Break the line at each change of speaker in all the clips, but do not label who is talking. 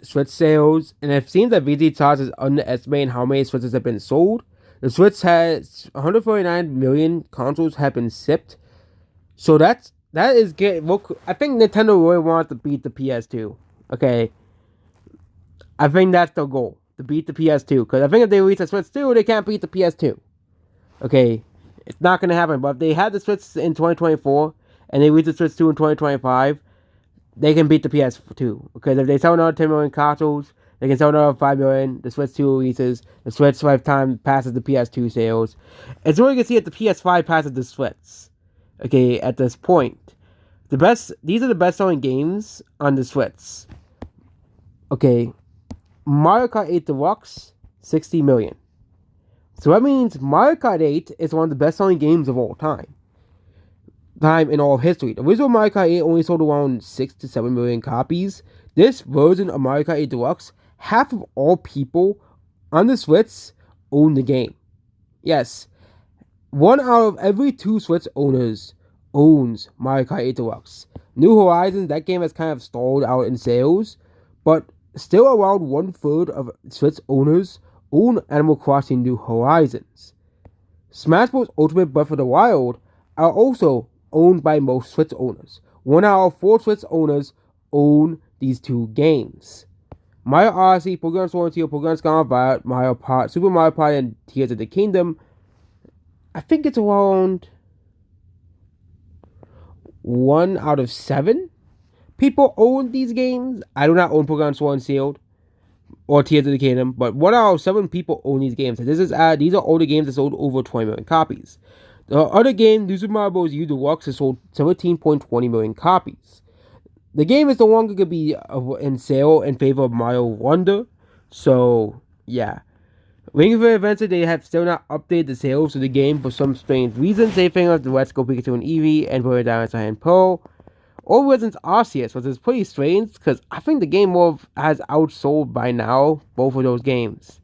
Switch sales, and it seems that VG Charts is underestimating how many Switches have been sold. The Switch has 149 million consoles have been shipped, so that is good. Well, I think Nintendo really wants to beat the PS2. Okay, I think that's the goal to beat the PS2 because I think if they release a Switch 2, they can't beat the PS2. Okay, it's not gonna happen. But if they had the Switch in 2024 and they release the Switch 2 in 2025, they can beat the PS2 because if they sell another 10 million consoles, they can sell another 5 million. The Switch 2 releases, the Switch lifetime passes the PS2 sales. It's really good to see if the PS5 passes the Switch. Okay, at this point, these are the best selling games on the Switch. Okay, Mario Kart 8 Deluxe, 60 million. So that means Mario Kart 8 is one of the best selling games of all time. Time in all of history. The original Mario Kart 8 only sold around 6 to 7 million copies. This version of Mario Kart 8 Deluxe, half of all people on the Switch own the game. Yes, 1 out of every 2 Switch owners owns Mario Kart 8 Deluxe. New Horizons, that game has kind of stalled out in sales, but still around 1/3 of Switch owners own Animal Crossing New Horizons. Smash Bros. Ultimate Breath of the Wild are also owned by most Switch owners. 1 out of 4 Switch owners own these 2 games. Mario Odyssey, Pokemon Sword and Shield, Pokemon Scarlet Violet, Mario Party, Super Mario Party, and Tears of the Kingdom. I think it's around 1 out of 7 people own these games. I do not own Pokemon Sword and Shield or Tears of the Kingdom, but 1 out of 7 people own these games. And these are all the games that sold over 20 million copies. The other game, New Super Mario Bros. U Deluxe, has sold 17.20 million copies. The game is no longer going to be in sale in favor of Mario Wonder, so yeah. Ring Fit Adventure, they have still not updated the sales of the game for some strange reasons. They think of the Let's Go Pikachu and Eevee and Put It Down and Pearl. All Residents Arceus, which is pretty strange because I think the game has outsold by now both of those games.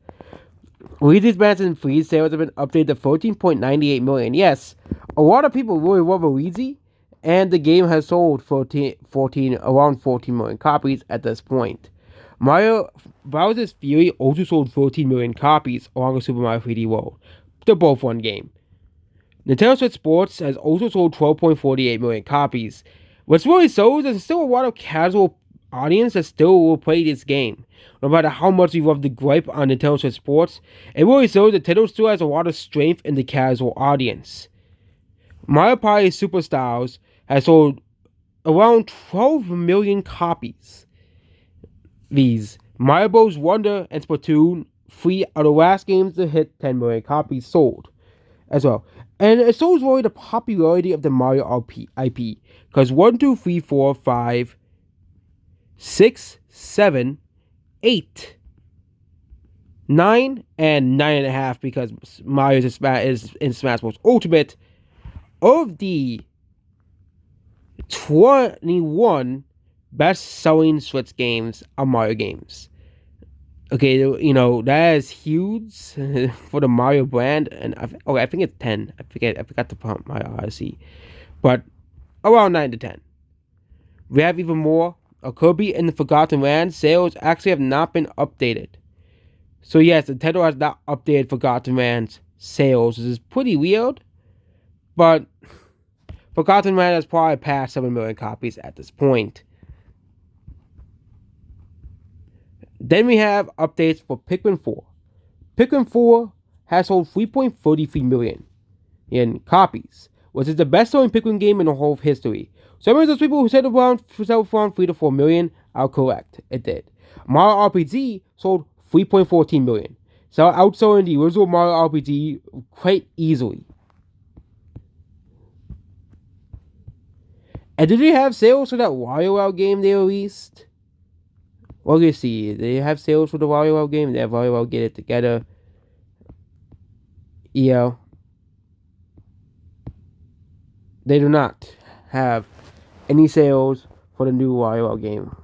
Luigi's Mansion 3 sales have been updated to 14.98 million. Yes, a lot of people really love Luigi, and the game has sold around 14 million copies at this point. Mario Bowser's Fury also sold 14 million copies along with Super Mario 3D World. They're both one game. Nintendo Switch Sports has also sold 12.48 million copies. What's really shows there's still a lot of casual audience that still will play this game. No matter how much you love the gripe on Nintendo Switch Sports, it really shows that Nintendo still has a lot of strength in the casual audience. Mario Party Superstars has sold around 12 million copies. These Mario Bros. Wonder and Splatoon 3 are the last games to hit 10 million copies sold as well. And it shows really the popularity of the Mario IP. Because 1, 2, 3, 4, 5, 6, 7, 8, 9, and 9.5 because Mario is in Smash Bros. Ultimate. Of the 21 best-selling Switch games are Mario games. Okay, that is huge for the Mario brand, and I think it's 10. I forgot to pump my Odyssey, but around 9 to 10. We have even more. Kirby and the Forgotten Land sales actually have not been updated. So yes, Nintendo has not updated Forgotten Land's sales, which is pretty weird, but Forgotten Land has probably passed 7 million copies at this point. Then we have updates for Pikmin 4. Pikmin 4 has sold 3.33 million in copies, which is the best-selling Pikmin game in the whole of history. Some of those people who said around 3 to 4 million are correct. It did. Mario RPG sold 3.14 million, so outselling the original Mario RPG quite easily. And did they have sales for that WarioWare game they released? Well, you see, they have sales for the WarioWare game. They have WarioWare Get It Together. Yeah. They do not have any sales for the new WarioWare game.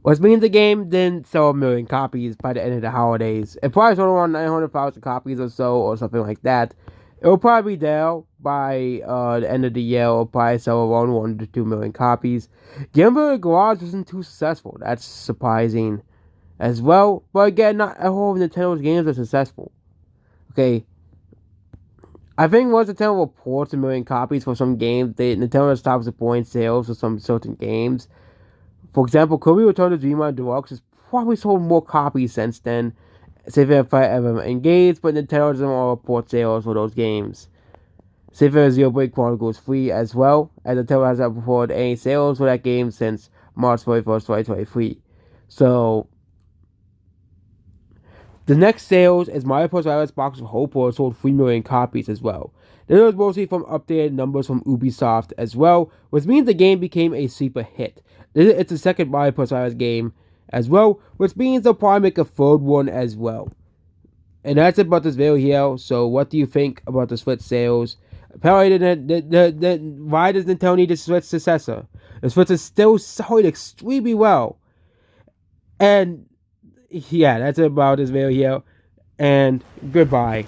which means the game didn't sell 1 million copies by the end of the holidays. It probably sold around 900,000 copies or so, or something like that. It will probably be down by the end of the year. It will probably sell around 1 to 2 million copies. Game Boy Garage wasn't too successful. That's surprising as well. But again, not all of Nintendo's games are successful. Okay. I think once Nintendo reports 1 million copies for some games, Nintendo stops reporting sales for some certain games. For example, Kirby Return to Dreamland Deluxe has probably sold more copies since then. Safer if I ever engaged, but Nintendo doesn't want to report sales for those games. Safer Zero Break Chronicles free as well, as Nintendo hasn't reported any sales for that game since March 31st, 2023. So, the next sales is Mario Plus Rabbids Box of Hope, where it sold 3 million copies as well. This was mostly from updated numbers from Ubisoft as well, which means the game became a super hit. It's the second Mario Plus Rabbids game as well, which means they'll probably make a third one as well. And that's about this video here. So what do you think about the Switch sales? Apparently, why does Nintendo need a Switch successor? The Switch is still selling extremely well. And yeah, that's about this video here. And goodbye.